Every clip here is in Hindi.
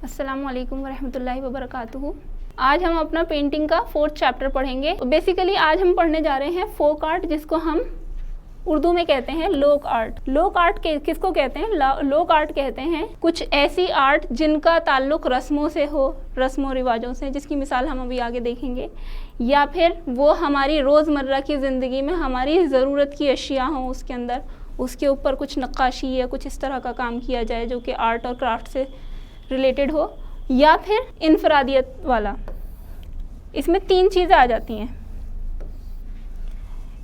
अस्सलाम वालेकुम वरहमतुल्लाहि वबरकातुहू। आज हम अपना पेंटिंग का 4th चैप्टर पढ़ेंगे। बेसिकली आज हम पढ़ने जा रहे हैं फोक आर्ट, जिसको हम उर्दू में कहते हैं लोक आर्ट। लोक आर्ट किसको कहते हैं? लोक आर्ट कहते हैं कुछ ऐसी आर्ट जिनका ताल्लुक रस्मों से हो, रस्मों रिवाजों से, जिसकी मिसाल हम अभी आगे देखेंगे, या फिर वो हमारी रोज़मर्रा की ज़िंदगी में हमारी ज़रूरत की अशिया हों, उसके अंदर उसके ऊपर कुछ नक्काशी या कुछ इस तरह का काम किया जाए जो कि आर्ट और क्राफ्ट से रिलेटेड हो, या फिर इनफरादियत वाला। इसमें 3 चीज़ें आ जाती हैं,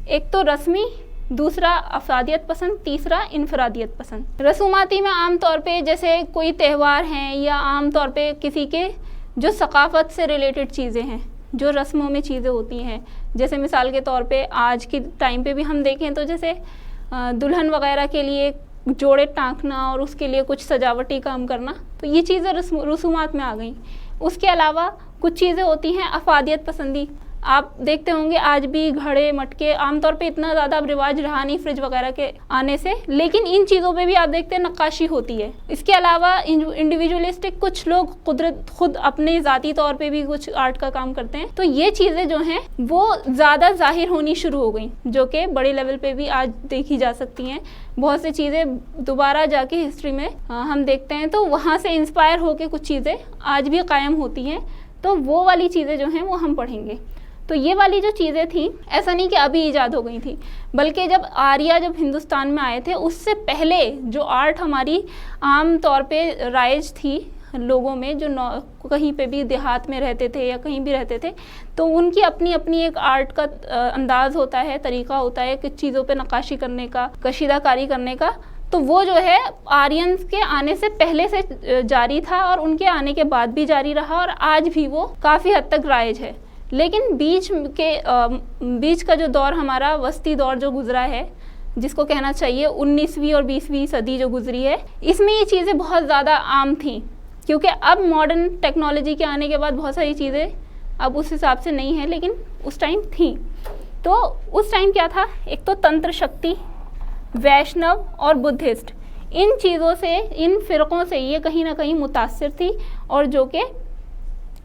एक तो रस्मी, दूसरा अफरादियत पसंद, तीसरा इनफरादियत पसंद। रसूमाती में आम तौर पे जैसे कोई त्यौहार हैं या आम तौर पे किसी के जो सकाफ़त से रिलेटेड चीज़ें हैं, जो रस्मों में चीज़ें होती हैं, जैसे मिसाल के तौर पे आज के टाइम पे भी हम देखें तो जैसे दुल्हन वगैरह के लिए जोड़े टाँकना और उसके लिए कुछ सजावटी काम करना, तो ये चीज़ें रसूमात में आ गई। उसके अलावा कुछ चीज़ें होती हैं अफादियत पसंदी। आप देखते होंगे आज भी घड़े मटके, आमतौर पे इतना ज़्यादा अब रिवाज रहा नहीं फ्रिज वगैरह के आने से, लेकिन इन चीज़ों पे भी आप देखते हैं नक्काशी होती है। इसके अलावा इंडिविजुअलिस्टिक कुछ लोग खुद अपने ज़ाती तौर पे भी कुछ आर्ट का काम करते हैं। तो ये चीज़ें जो हैं वो ज़्यादा ज़ाहिर होनी शुरू हो गई, जो कि बड़े लेवल पे भी आज देखी जा सकती हैं। बहुत सी चीज़ें दोबारा जाके हिस्ट्री में हम देखते हैं तो वहाँ से इंस्पायर होकर कुछ चीज़ें आज भी कायम होती हैं। तो वो वाली चीज़ें जो हैं वो हम पढ़ेंगे। तो ये वाली जो चीज़ें थी, ऐसा नहीं कि अभी ईजाद हो गई थी, बल्कि जब हिंदुस्तान में आए थे उससे पहले जो आर्ट हमारी आम तौर पे राइज थी लोगों में, जो कहीं पे भी देहात में रहते थे या कहीं भी रहते थे, तो उनकी अपनी अपनी एक आर्ट का अंदाज़ होता है, तरीका होता है कि चीज़ों पे नक्काशी करने का, कशीदाकारी करने का। तो वो जो है आर्यंस के आने से पहले से जारी था और उनके आने के बाद भी जारी रहा और आज भी वो काफ़ी हद तक राइज है। लेकिन बीच का जो दौर हमारा वस्ती दौर जो गुजरा है, जिसको कहना चाहिए 19वीं और 20वीं सदी जो गुजरी है, इसमें ये चीज़ें बहुत ज़्यादा आम थी, क्योंकि अब मॉडर्न टेक्नोलॉजी के आने के बाद बहुत सारी चीज़ें अब उस हिसाब से नहीं है, लेकिन उस टाइम थी। तो उस टाइम क्या था, एक तो तंत्र शक्ति, वैष्णव और बुद्धिस्ट, इन चीज़ों से, इन फ़िरक़ों से ये कहीं ना कहीं मुतासिर थी और जो कि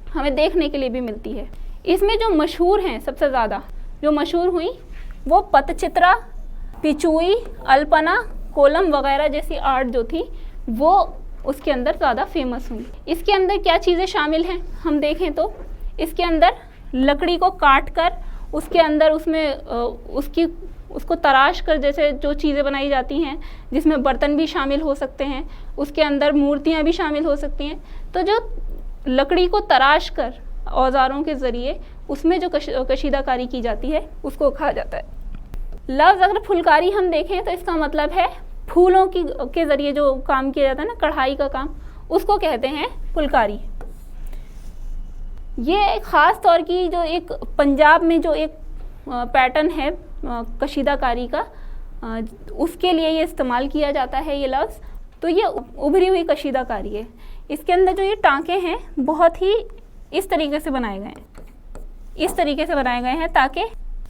हमें देखने के लिए भी मिलती है। इसमें जो मशहूर हैं, सबसे ज़्यादा जो मशहूर हुई वो पतचित्रा, पिचुई, अल्पना, कोलम वगैरह जैसी आर्ट जो थी वो उसके अंदर ज़्यादा फेमस हुई। इसके अंदर क्या चीज़ें शामिल हैं हम देखें तो इसके अंदर लकड़ी को काट कर उसके अंदर उसको तराश कर जैसे जो चीज़ें बनाई जाती हैं, जिसमें बर्तन भी शामिल हो सकते हैं, उसके अंदर मूर्तियाँ भी शामिल हो सकती हैं। तो जो लकड़ी को तराश कर औजारों के ज़रिए उसमें जो कशीदाकारी की जाती है उसको कहा जाता है। लफ्ज़ अगर फुलकारी हम देखें तो इसका मतलब है फूलों के ज़रिए जो काम किया जाता है ना, कढ़ाई का काम, उसको कहते हैं फुलकारी। ये एक ख़ास तौर की जो एक पंजाब में जो एक पैटर्न है कशीदाकारी का, उसके लिए ये इस्तेमाल किया जाता है ये लफ्ज़। तो ये उभरी हुई कशीदाकारी है। इसके अंदर जो ये टाँके हैं बहुत ही इस तरीके से बनाए गए हैं, इस तरीके से बनाए गए हैं ताकि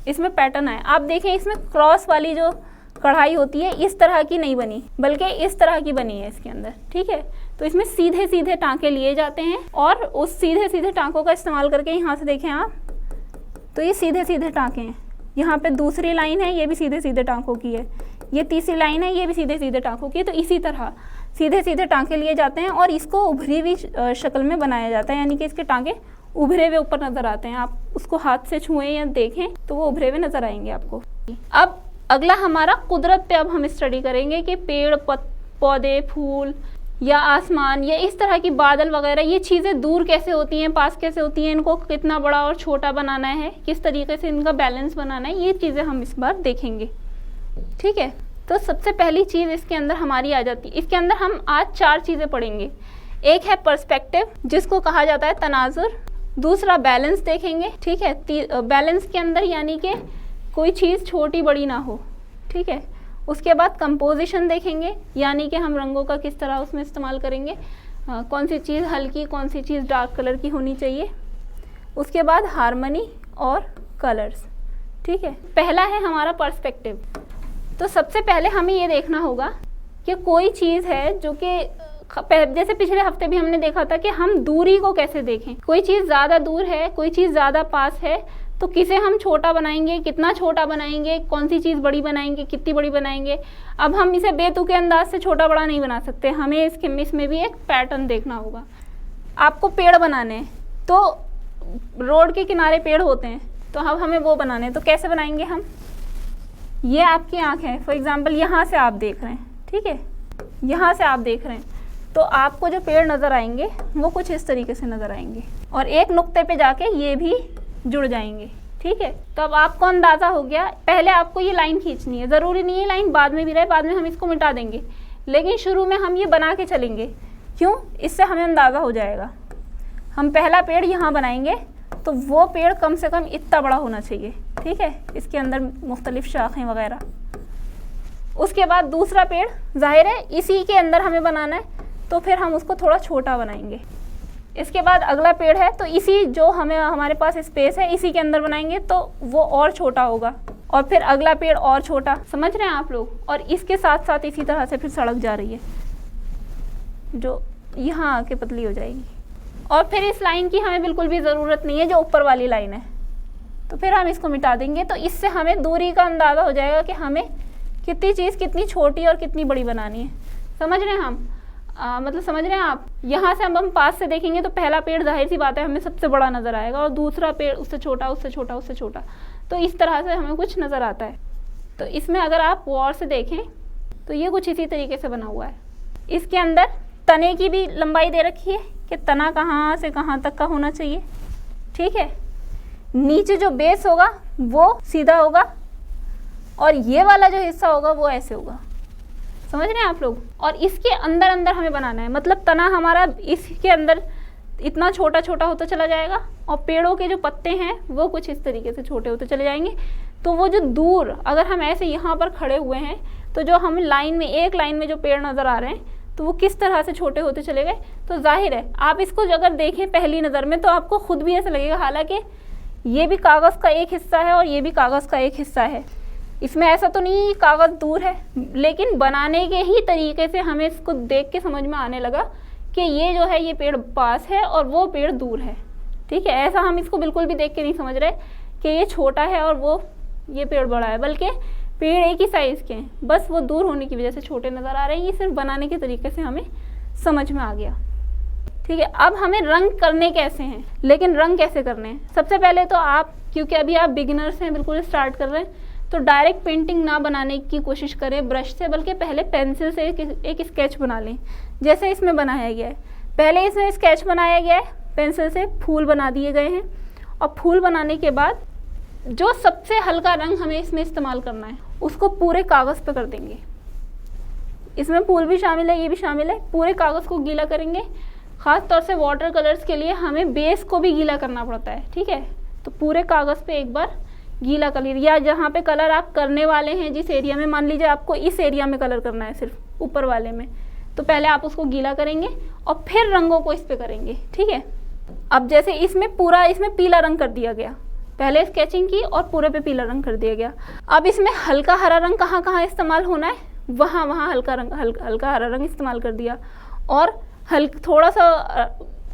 इसमें पैटर्न आए। आप देखें इसमें क्रॉस वाली जो कढ़ाई होती है इस तरह की नहीं बनी, बल्कि इस तरह की बनी है इसके अंदर, ठीक है। तो इसमें सीधे सीधे टाँके लिए जाते हैं और उस सीधे सीधे टाँकों का इस्तेमाल करके यहाँ से देखें आप, तो ये सीधे सीधे टाँके हैं। यहाँ पे दूसरी लाइन है, ये भी सीधे सीधे टाँकों की है, ये तीसरी लाइन है, ये भी सीधे सीधे टाँकों की है। तो इसी तरह सीधे सीधे टाँके लिए जाते हैं और इसको उभरी हुई शक्ल में बनाया जाता है, यानी कि इसके टाँके उभरे हुए ऊपर नज़र आते हैं। आप उसको हाथ से छुएं या देखें तो वो उभरे हुए नज़र आएंगे आपको। अब अगला हमारा कुदरत पे अब हम स्टडी करेंगे कि पेड़ पौधे, फूल या आसमान या इस तरह की बादल वगैरह, ये चीज़ें दूर कैसे होती हैं, पास कैसे होती हैं, इनको कितना बड़ा और छोटा बनाना है, किस तरीके से इनका बैलेंस बनाना है, ये चीज़ें हम इस बार देखेंगे, ठीक है। तो सबसे पहली चीज़ इसके अंदर हमारी आ जाती है। इसके अंदर हम आज 4 चीज़ें पढ़ेंगे। एक है पर्सपेक्टिव, जिसको कहा जाता है तनाजुर। दूसरा बैलेंस देखेंगे, ठीक है। बैलेंस के अंदर यानी कि कोई चीज़ छोटी बड़ी ना हो, ठीक है। उसके बाद कंपोजिशन देखेंगे, यानी कि हम रंगों का किस तरह उसमें इस्तेमाल करेंगे, कौन सी चीज़ हल्की, कौन सी चीज़ डार्क कलर की होनी चाहिए। उसके बाद हार्मनी और कलर्स, ठीक है। पहला है हमारा पर्सपेक्टिव। तो सबसे पहले हमें ये देखना होगा कि कोई चीज़ है जो कि जैसे पिछले हफ्ते भी हमने देखा था कि हम दूरी को कैसे देखें, कोई चीज़ ज़्यादा दूर है, कोई चीज़ ज़्यादा पास है, तो किसे हम छोटा बनाएंगे, कितना छोटा बनाएंगे, कौन सी चीज़ बड़ी बनाएंगे, कितनी बड़ी बनाएंगे। अब हम इसे बेतुके अंदाज से छोटा बड़ा नहीं बना सकते, हमें इसमें भी एक पैटर्न देखना होगा। आपको पेड़ बनाने हैं, तो रोड के किनारे पेड़ होते हैं, तो अब हमें वो बनाने हैं, तो कैसे बनाएंगे हम। ये आपकी आँख है, फॉर एग्ज़ाम्पल यहाँ से आप देख रहे हैं, ठीक है, यहाँ से आप देख रहे हैं, तो आपको जो पेड़ नज़र आएंगे वो कुछ इस तरीके से नज़र आएंगे और एक नुक्ते पे जाके ये भी जुड़ जाएंगे, ठीक है। तो अब आपको अंदाज़ा हो गया, पहले आपको ये लाइन खींचनी है, ज़रूरी नहीं है लाइन बाद में भी रहे, बाद में हम इसको मिटा देंगे, लेकिन शुरू में हम ये बना के चलेंगे। क्यों? इससे हमें अंदाज़ा हो जाएगा। हम पहला पेड़ यहाँ बनाएंगे तो वो पेड़ कम से कम इतना बड़ा होना चाहिए, ठीक है, इसके अंदर मुख्तलिफ शाखें वगैरह। उसके बाद दूसरा पेड़, जाहिर है इसी के अंदर हमें बनाना है, तो फिर हम उसको थोड़ा छोटा बनाएंगे। इसके बाद अगला पेड़ है, तो इसी जो हमारे पास स्पेस है इसी के अंदर बनाएंगे, तो वो और छोटा होगा, और फिर अगला पेड़ और छोटा। समझ रहे हैं आप लोग। और इसके साथ साथ इसी तरह से फिर सड़क जा रही है जो यहाँ आके पतली हो जाएगी, और फिर इस लाइन की हमें बिल्कुल भी ज़रूरत नहीं है जो ऊपर वाली लाइन है, तो फिर हम इसको मिटा देंगे। तो इससे हमें दूरी का अंदाज़ा हो जाएगा कि हमें कितनी चीज़ कितनी छोटी और कितनी बड़ी बनानी है। समझ रहे हैं हम? मतलब समझ रहे हैं आप। यहाँ से हम पास से देखेंगे तो पहला पेड़ जाहिर सी बात है हमें सबसे बड़ा नज़र आएगा, और दूसरा पेड़ उससे छोटा, उससे छोटा, उससे छोटा, तो इस तरह से हमें कुछ नज़र आता है। तो इसमें अगर आप गौर से देखें तो ये कुछ इसी तरीके से बना हुआ है। इसके अंदर तने की भी लंबाई दे रखी है कि तना कहाँ से कहाँ तक का होना चाहिए, ठीक है। नीचे जो बेस होगा वो सीधा होगा, और ये वाला जो हिस्सा होगा वो ऐसे होगा। समझ रहे हैं आप लोग। और इसके अंदर अंदर हमें बनाना है, मतलब तना हमारा इसके अंदर इतना छोटा छोटा होता चला जाएगा, और पेड़ों के जो पत्ते हैं वो कुछ इस तरीके से छोटे होते चले जाएंगे। तो वो जो दूर, अगर हम ऐसे यहाँ पर खड़े हुए हैं तो जो हमें लाइन में, एक लाइन में जो पेड़ नज़र आ रहे हैं, तो वो किस तरह से छोटे होते चले गए। तो जाहिर है आप इसको अगर देखें पहली नज़र में तो आपको खुद भी ऐसा लगेगा, हालांकि ये भी कागज़ का एक हिस्सा है और ये भी कागज़ का एक हिस्सा है। इसमें ऐसा तो नहीं कागज़ दूर है, लेकिन बनाने के ही तरीके से हमें इसको देख के समझ में आने लगा कि ये जो है ये पेड़ पास है और वो पेड़ दूर है, ठीक है। ऐसा हम इसको बिल्कुल भी देख के नहीं समझ रहे कि ये छोटा है और वो ये पेड़ बड़ा है, बल्कि पेड़ एक ही साइज़ के हैं, बस वो दूर होने की वजह से छोटे नज़र आ रहे हैं। ये सिर्फ बनाने के तरीके से हमें समझ में आ गया, ठीक है। अब हमें रंग करने कैसे हैं, लेकिन रंग कैसे करने हैं। सबसे पहले तो आप, क्योंकि अभी आप बिगिनर्स हैं, बिल्कुल स्टार्ट कर रहे हैं, तो डायरेक्ट पेंटिंग ना बनाने की कोशिश करें ब्रश से, बल्कि पहले पेंसिल से एक स्केच बना लें, जैसे इसमें बनाया गया है। पहले इसमें स्केच बनाया गया है, पेंसिल से फूल बना दिए गए हैं, और फूल बनाने के बाद जो सबसे हल्का रंग हमें इसमें इस्तेमाल करना है उसको पूरे कागज़ पे कर देंगे। इसमें फूल भी शामिल है, ये भी शामिल है। पूरे कागज़ को गीला करेंगे। ख़ास तौर से वाटर कलर्स के लिए हमें बेस को भी गीला करना पड़ता है, ठीक है। तो पूरे कागज़ पे एक बार गीला कलर, या जहाँ पे कलर आप करने वाले हैं, जिस एरिया में, मान लीजिए आपको इस एरिया में कलर करना है सिर्फ ऊपर वाले में, तो पहले आप उसको गीला करेंगे और फिर रंगों को इस पे करेंगे, ठीक है। अब जैसे इसमें पूरा, इसमें पीला रंग कर दिया गया, पहले स्केचिंग की और पूरे पे पीला रंग कर दिया गया। अब इसमें हल्का हरा रंग कहाँ कहाँ इस्तेमाल होना है, वहाँ हल्का रंग, हल्का हरा रंग इस्तेमाल कर दिया, और थोड़ा सा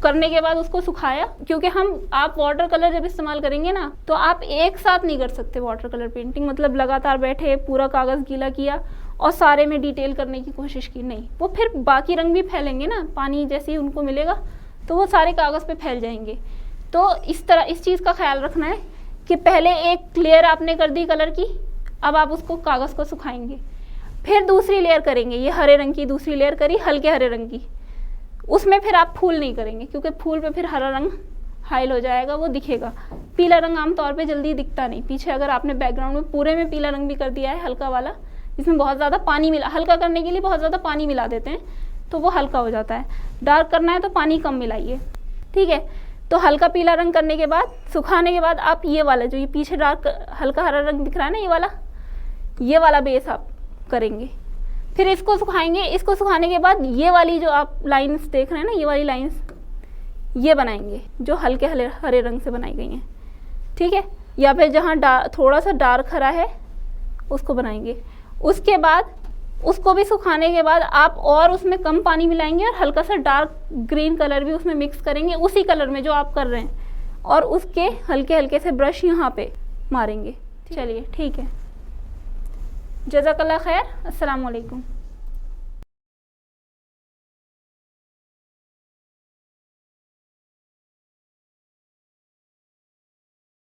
करने के बाद उसको सुखाया, क्योंकि आप वाटर कलर जब इस्तेमाल करेंगे ना, तो आप एक साथ नहीं कर सकते वाटर कलर पेंटिंग, मतलब लगातार बैठे पूरा कागज़ गीला किया और सारे में डिटेल करने की कोशिश की, नहीं, वो फिर बाकी रंग भी फैलेंगे ना, पानी जैसे ही उनको मिलेगा तो वो सारे कागज़ पे फैल जाएंगे। तो इस तरह इस चीज़ का ख्याल रखना है कि पहले एक लेयर आपने कर दी कलर की, अब आप उसको कागज़ को सुखाएंगे, फिर दूसरी लेयर करेंगे, ये हरे रंग की दूसरी लेयर करी, हल्के हरे रंग की, उसमें फिर आप फूल नहीं करेंगे, क्योंकि फूल पे फिर हरा रंग हाइल हो जाएगा, वो दिखेगा। पीला रंग आमतौर पे जल्दी दिखता नहीं। पीछे अगर आपने बैकग्राउंड में पूरे में पीला रंग भी कर दिया है, हल्का वाला, जिसमें बहुत ज़्यादा पानी मिला, हल्का करने के लिए बहुत ज़्यादा पानी मिला देते हैं तो वो हल्का हो जाता है। डार्क करना है तो पानी कम मिलाइए, ठीक है। तो हल्का पीला रंग करने के बाद, सुखाने के बाद, आप ये वाला जो ये पीछे डार्क हल्का हरा रंग दिख रहा है ना, ये वाला बेस आप करेंगे। फिर इसको सुखाएंगे। इसको सुखाने के बाद ये वाली जो आप लाइंस देख रहे हैं ना, ये वाली लाइंस ये बनाएंगे जो हल्के हरे रंग से बनाई गई हैं, ठीक है। या फिर जहाँ थोड़ा सा डार्क हरा है उसको बनाएंगे। उसके बाद उसको भी सुखाने के बाद आप और उसमें कम पानी मिलाएंगे और हल्का सा डार्क ग्रीन कलर भी उसमें मिक्स करेंगे उसी कलर में जो आप कर रहे हैं, और उसके हल्के हल्के से ब्रश यहाँ पे मारेंगे। चलिए ठीक है, जज़ाकल्लाह खैर, अस्सलाम वालेकुम।